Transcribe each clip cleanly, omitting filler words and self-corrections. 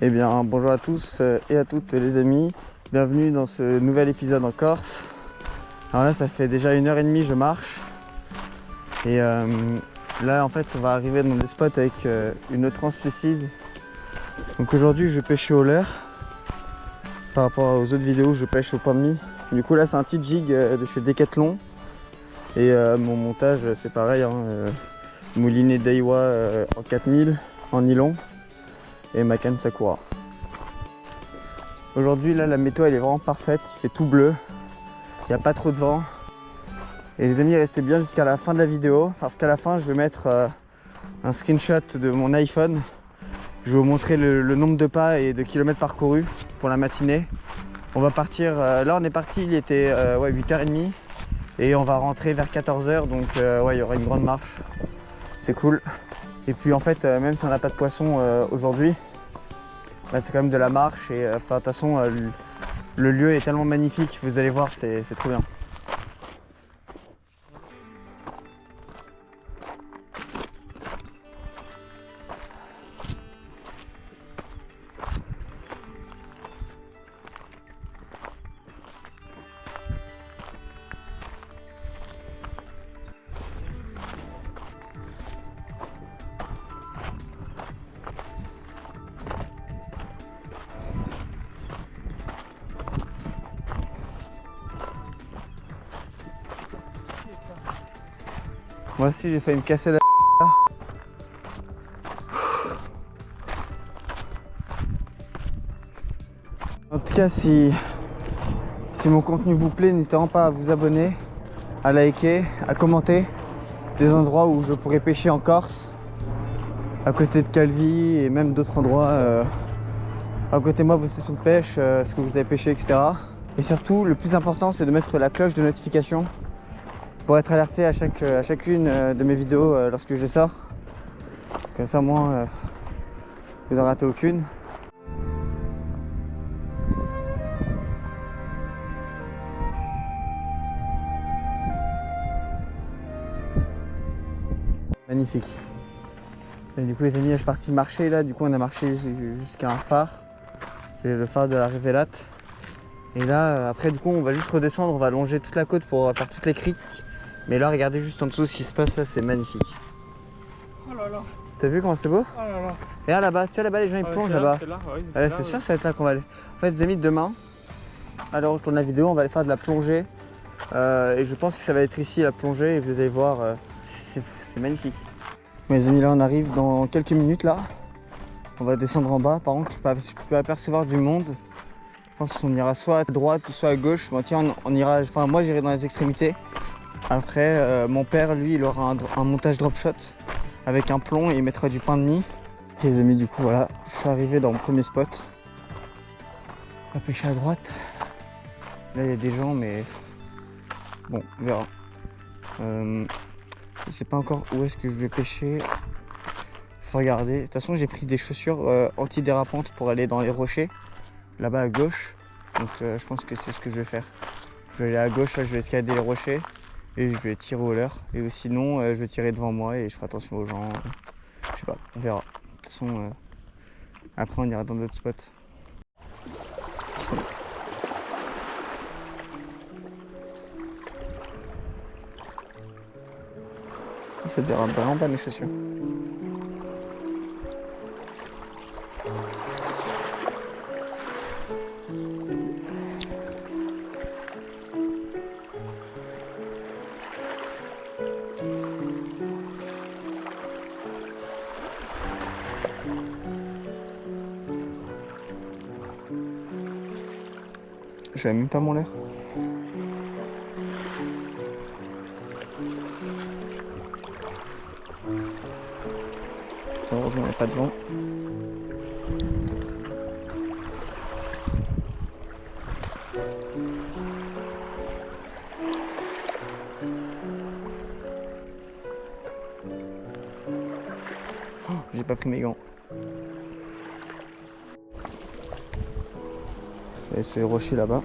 Eh bien, bonjour à tous et à toutes les amis. Bienvenue dans ce nouvel épisode en Corse. Alors là, ça fait déjà 1h30 je marche. Et là, en fait, on va arriver dans des spots avec une translucide. Donc aujourd'hui, je pêche au leurre. Par rapport aux autres vidéos, je pêche au pain de mie. Du coup, là, c'est un petit jig de chez Decathlon. Et mon montage, c'est pareil. Moulinet Daiwa en 4000 en nylon. Et ma canne Sakura. Aujourd'hui là la météo elle est vraiment parfaite, il fait tout bleu, il n'y a pas trop de vent. Et les amis restez bien jusqu'à la fin de la vidéo parce qu'à la fin je vais mettre un screenshot de mon iPhone. Je vais vous montrer le nombre de pas et de kilomètres parcourus pour la matinée. On va partir, là on est parti, il était 8h30 et on va rentrer vers 14h donc ouais, il y aura une grande marche, c'est cool. Et puis en fait même si on n'a pas de poisson aujourd'hui, bah, c'est quand même de la marche et de toute façon le lieu est tellement magnifique, vous allez voir, c'est trop bien. Moi aussi j'ai failli me casser la En tout cas si mon contenu vous plaît, n'hésitez pas à vous abonner, à liker, à commenter des endroits où je pourrais pêcher en Corse, à côté de Calvi et même d'autres endroits à côté de moi, vos sessions de pêche, ce que vous avez pêché, etc. Et surtout, le plus important, c'est de mettre la cloche de notification pour être alerté à chacune de mes vidéos lorsque je les sors. Comme ça, moi, vous n'en ratez aucune. Magnifique. Et du coup, les amis, je suis parti marcher là. Du coup, on a marché jusqu'à un phare. C'est le phare de la Révélate. Et là, après, du coup, on va juste redescendre. On va longer toute la côte pour faire toutes les criques. Mais là, regardez juste en dessous ce qui se passe là, c'est magnifique. Oh là là. T'as vu comment c'est beau? Oh là là. Regarde là-bas, tu vois là-bas, les gens ils plongent là-bas. C'est sûr, ça va être là qu'on va aller. En fait, les amis, demain, alors je tourne la vidéo, on va aller faire de la plongée. Et je pense que ça va être ici la plongée. Et vous allez voir, c'est magnifique. Mes amis, là, on arrive dans quelques minutes là. On va descendre en bas. Par contre, je peux apercevoir du monde. Je pense qu'on ira soit à droite ou soit à gauche. Bon, tiens, on ira. Enfin, moi, j'irai dans les extrémités. Après, mon père, lui, il aura un montage drop shot avec un plomb et il mettra du pain de mie. Et les amis, du coup, voilà, je suis arrivé dans le premier spot. On va pêcher à droite. Là, il y a des gens, mais bon, on verra. Je sais pas encore où est-ce que je vais pêcher. Faut regarder. De toute façon, j'ai pris des chaussures antidérapantes pour aller dans les rochers, là-bas à gauche. Donc, je pense que c'est ce que je vais faire. Je vais aller à gauche, là, je vais escalader les rochers et je vais tirer au leurre. Et sinon, je vais tirer devant moi et je ferai attention aux gens. Je sais pas, on verra. De toute façon, après, on ira dans d'autres spots. Ça dérape vraiment pas mes chaussures. J'avais même pas mon leurre. Heureusement, il n'y a pas de vent. Oh, j'ai pas pris mes gants. Je vais aller sur les rochers là-bas.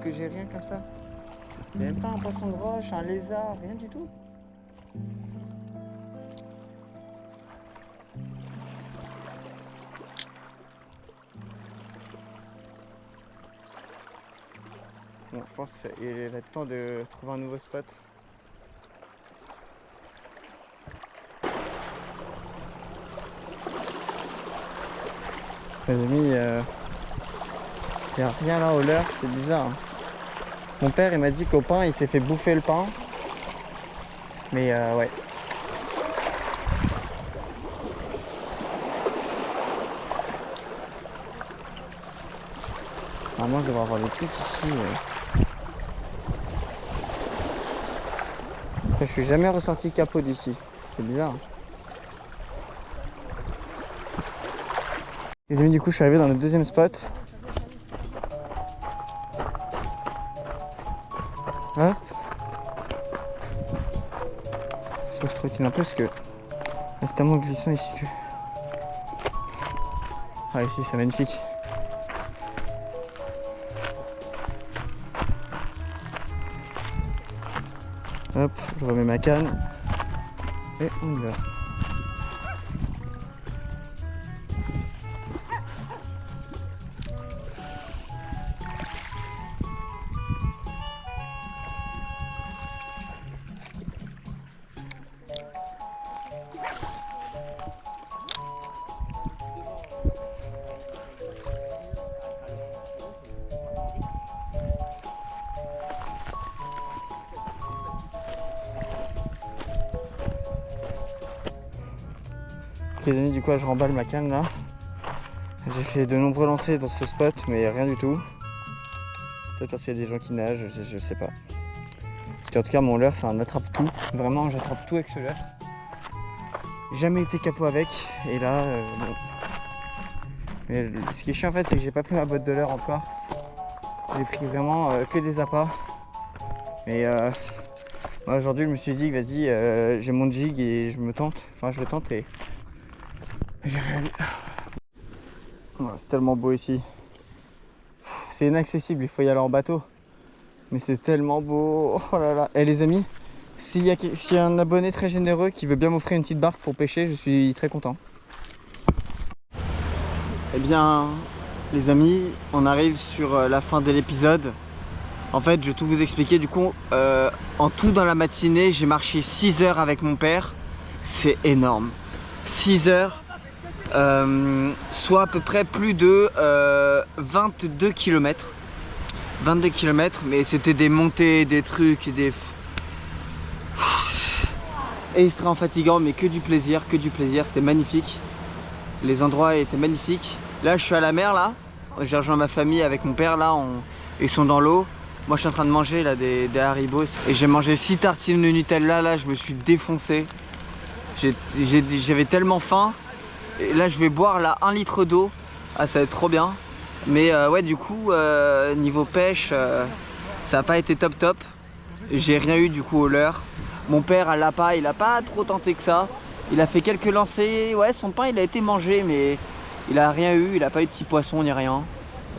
que j'ai rien comme ça. Il n'y a même pas un poisson de roche, un lézard, rien du tout. Bon, je pense qu'il va être temps de trouver un nouveau spot. Les amis, il n'y a rien là au leurre, c'est bizarre. Mon père il m'a dit qu'au pain il s'est fait bouffer le pain. Mais ouais. Normalement je devrais avoir des trucs ici. Après, je suis jamais ressorti capot d'ici. C'est bizarre. Les amis, du coup je suis arrivé dans le deuxième spot. Hop. Faut que je trottine un peu parce que c'est tellement glissant ici que... Ah ici c'est magnifique. Hop, je remets ma canne. Et on y va. Les amis, du coup je remballe ma canne là. J'ai fait de nombreux lancers dans ce spot mais rien du tout. Peut-être parce qu'il y a des gens qui nagent, je sais pas. Parce qu'en tout cas mon leurre c'est un attrape-tout. Vraiment j'attrape tout avec ce leurre. Jamais été capot avec et là bon. Mais ce qui est chiant en fait c'est que j'ai pas pris ma botte de leurre encore. J'ai pris vraiment que des appâts. Mais moi, aujourd'hui je me suis dit que vas-y j'ai mon jig et je me tente. Enfin je le tente et j'ai rien vu. Voilà, c'est tellement beau ici. C'est inaccessible, il faut y aller en bateau. Mais c'est tellement beau. Oh là là. Et les amis, s'il y a un abonné très généreux qui veut bien m'offrir une petite barque pour pêcher, je suis très content. Eh bien, les amis, on arrive sur la fin de l'épisode. En fait, je vais tout vous expliquer. Du coup, en tout dans la matinée, j'ai marché 6 heures avec mon père. C'est énorme. 6 heures. Soit à peu près plus de 22 km. 22 km, mais c'était des montées, des trucs, des... extrêmement fatigant, mais que du plaisir, c'était magnifique. Les endroits étaient magnifiques. Là, je suis à la mer, là. J'ai rejoint ma famille avec mon père, là. Ils sont dans l'eau. Moi, je suis en train de manger, là, des Haribo. Et j'ai mangé 6 tartines de Nutella, là, je me suis défoncé. J'avais tellement faim. Et là je vais boire là 1 litre d'eau. Ah ça va être trop bien. Mais ouais du coup niveau pêche ça n'a pas été top. J'ai rien eu du coup au leurre. Mon père à l'appât il a pas trop tenté que ça. Il a fait quelques lancers. Ouais son pain il a été mangé mais il a rien eu. Il a pas eu de petits poissons ni rien.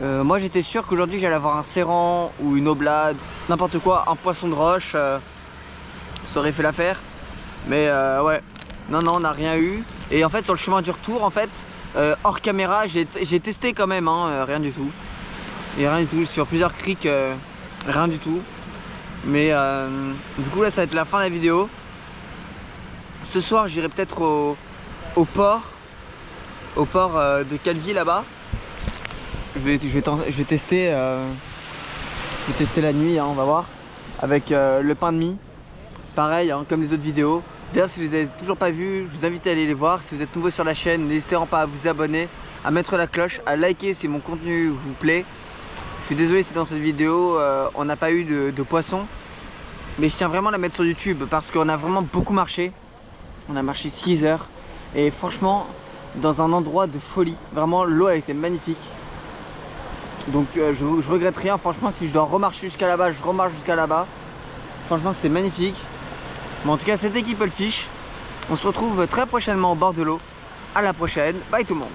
Moi j'étais sûr qu'aujourd'hui j'allais avoir un séran ou une oblade. N'importe quoi, un poisson de roche. Ça aurait fait l'affaire. Mais ouais. Non on n'a rien eu. Et en fait sur le chemin du retour en fait hors caméra j'ai testé quand même hein, rien du tout. Et rien du tout sur plusieurs criques rien du tout. Mais du coup là ça va être la fin de la vidéo. Ce soir j'irai peut-être au port de Calvi là-bas. Je vais tester la nuit hein, on va voir. Avec le pain de mie. Pareil hein, comme les autres vidéos. D'ailleurs si vous n'avez toujours pas vu, je vous invite à aller les voir. Si vous êtes nouveau sur la chaîne, n'hésitez pas à vous abonner, à mettre la cloche, à liker si mon contenu vous plaît. Je suis désolé si dans cette vidéo on n'a pas eu de poisson. Mais je tiens vraiment à la mettre sur YouTube parce qu'on a vraiment beaucoup marché. On a marché 6 heures. Et franchement, dans un endroit de folie. Vraiment l'eau a été magnifique. Donc je regrette rien. Franchement si je dois remarcher jusqu'à là-bas, je remarche jusqu'à là-bas. Franchement c'était magnifique. Mais en tout cas c'était Keeplefish. On se retrouve très prochainement au bord de l'eau. À la prochaine, bye tout le monde.